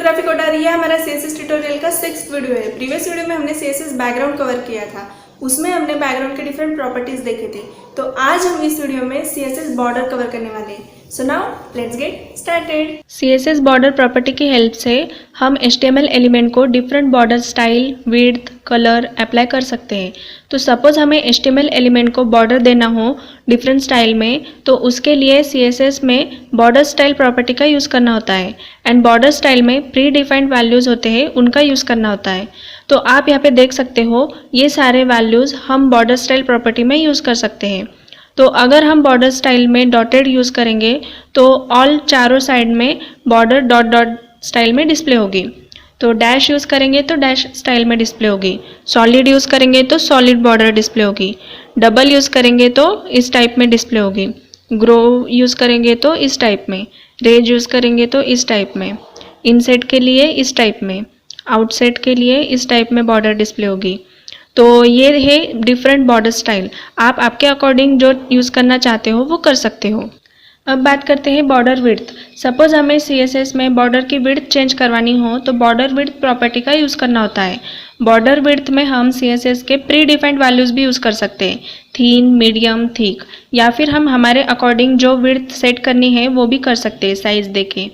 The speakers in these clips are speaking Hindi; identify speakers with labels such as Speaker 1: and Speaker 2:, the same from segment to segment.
Speaker 1: ग्राफिकोडार, ये हमारा CSS ट्यूटोरियल का 6th वीडियो है। प्रीवियस वीडियो में हमने CSS बैकग्राउंड कवर किया था, उसमें हमने बैकग्राउंड के डिफरेंट प्रॉपर्टीज देखे थे। तो आज हम इस वीडियो में CSS बॉर्डर कवर करने वाले हैं। So now let's get started. CSS border property की हेल्प से हम HTML एलिमेंट को different border style, width, colour apply कर सकते हैं। तो सपोज हमें HTML एलिमेंट को बॉर्डर देना हो डिफरेंट स्टाइल में, तो उसके लिए CSS में बॉर्डर स्टाइल प्रॉपर्टी का यूज़ करना होता है एंड बॉर्डर स्टाइल में प्री डिफाइंड वैल्यूज़ होते हैं, उनका यूज़ करना होता है। तो आप यहाँ पे देख सकते हो ये सारे वैल्यूज़ हम बॉर्डर स्टाइल प्रॉपर्टी में यूज़ कर सकते हैं। तो अगर हम बॉर्डर स्टाइल में डॉटेड यूज़ करेंगे तो ऑल चारों साइड में बॉर्डर डॉट डॉट स्टाइल में डिस्प्ले होगी। तो डैश यूज़ करेंगे तो डैश स्टाइल में डिस्प्ले होगी, सॉलिड यूज़ करेंगे तो सॉलिड बॉर्डर डिस्प्ले होगी, डबल यूज़ करेंगे तो इस टाइप में डिस्प्ले होगी, ग्रो यूज़ करेंगे तो इस टाइप में, रेज यूज़ करेंगे तो इस टाइप में, इनसेट के लिए इस टाइप में, आउटसेट के लिए इस टाइप में बॉर्डर डिस्प्ले होगी। तो ये है डिफरेंट बॉर्डर स्टाइल, आप आपके अकॉर्डिंग जो यूज़ करना चाहते हो वो कर सकते हो। अब बात करते हैं बॉर्डर विड्थ। सपोज हमें CSS में बॉर्डर की विड्थ चेंज करवानी हो तो बॉर्डर विड्थ प्रॉपर्टी का यूज़ करना होता है। बॉर्डर विड्थ में हम CSS के प्री डिफाइंड वैल्यूज़ भी यूज़ कर सकते हैं, थीन, मीडियम, थिक, या फिर हम हमारे अकॉर्डिंग जो विड्थ सेट करनी है वो भी कर सकते हैं साइज़ देके।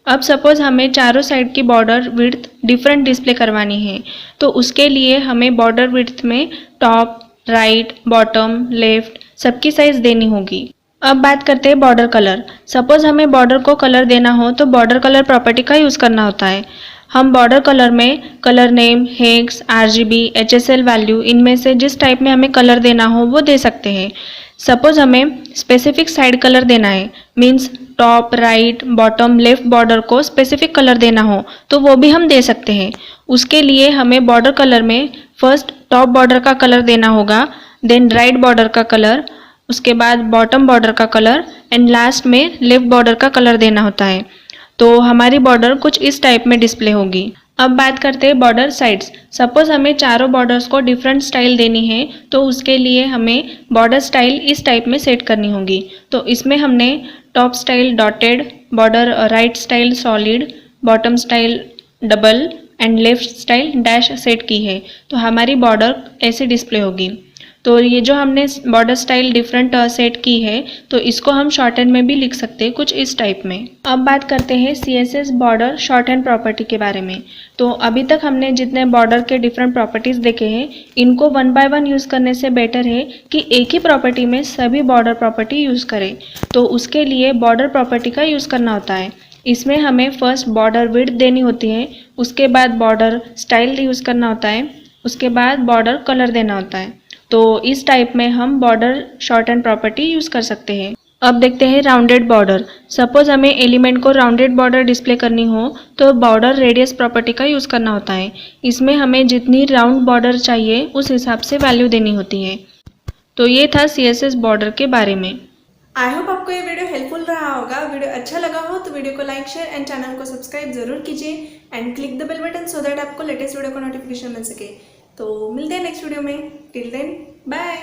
Speaker 1: अब सपोज हमें चारों साइड की बॉर्डर विड्थ डिफरेंट डिस्प्ले करवानी है, तो उसके लिए हमें बॉर्डर विड्थ में टॉप, राइट, बॉटम, लेफ्ट सबकी साइज़ देनी होगी। अब बात करते हैं बॉर्डर कलर। सपोज हमें बॉर्डर को कलर देना हो तो बॉर्डर कलर प्रॉपर्टी का यूज़ करना होता है। हम बॉर्डर कलर में colour name, hex, RGB, HSL value, इनमें से जिस टाइप में हमें कलर देना हो वो दे सकते हैं। सपोज हमें स्पेसिफिक साइड कलर देना है, means top, right, bottom, left border को स्पेसिफिक कलर देना हो तो वो भी हम दे सकते हैं। उसके लिए हमें बॉर्डर कलर में फर्स्ट टॉप बॉर्डर का कलर देना होगा, देन राइट बॉर्डर का कलर, उसके बाद बॉटम बॉर्डर का कलर एंड लास्ट में लेफ्ट बॉर्डर का कलर देना होता है। तो हमारी बॉर्डर कुछ इस टाइप में डिस्प्ले होगी। अब बात करते हैं बॉर्डर साइड्स। सपोज हमें चारों बॉर्डर्स को डिफरेंट स्टाइल देनी है तो उसके लिए हमें बॉर्डर स्टाइल इस टाइप में सेट करनी होगी। तो इसमें हमने top style dotted, border right style solid, bottom style double and left style dash set की है। तो हमारी बॉर्डर ऐसे डिस्प्ले होगी। तो ये जो हमने बॉर्डर स्टाइल डिफरेंट सेट की है तो इसको हम शॉर्टहैंड में भी लिख सकते हैं कुछ इस टाइप में। अब बात करते हैं CSS बॉर्डर शॉर्टहैंड प्रॉपर्टी के बारे में। तो अभी तक हमने जितने बॉर्डर के डिफरेंट प्रॉपर्टीज़ देखे हैं, इनको 1 बाय 1 यूज़ करने से बेटर है कि एक ही प्रॉपर्टी में सभी बॉर्डर प्रॉपर्टी यूज़ करें। तो उसके लिए बॉर्डर प्रॉपर्टी का यूज़ करना होता है। इसमें हमें फर्स्ट बॉर्डर विड्थ देनी होती है, उसके बाद बॉर्डर स्टाइल यूज़ करना होता है, उसके बाद बॉर्डर कलर देना होता है। तो इस टाइप में हम बॉर्डर शॉर्टहैंड प्रॉपर्टी यूज़ कर सकते हैं। अब देखते हैं राउंडेड बॉर्डर। सपोज हमें एलिमेंट को राउंडेड बॉर्डर डिस्प्ले करनी हो तो बॉर्डर रेडियस प्रॉपर्टी का यूज़ करना होता है। इसमें हमें जितनी राउंड बॉर्डर चाहिए उस हिसाब से वैल्यू देनी होती है। तो ये था CSS बॉर्डर के बारे में। आई होप आपको ये वीडियो हेल्पफुल रहा होगा। वीडियो अच्छा लगा हो तो वीडियो को लाइक, शेयर एंड चैनल को सब्सक्राइब जरूर कीजिए and click the bell button so that आपको लेटेस्ट वीडियो का नोटिफिकेशन मिल सके। तो मिलते हैं नेक्स्ट वीडियो में। Till then bye.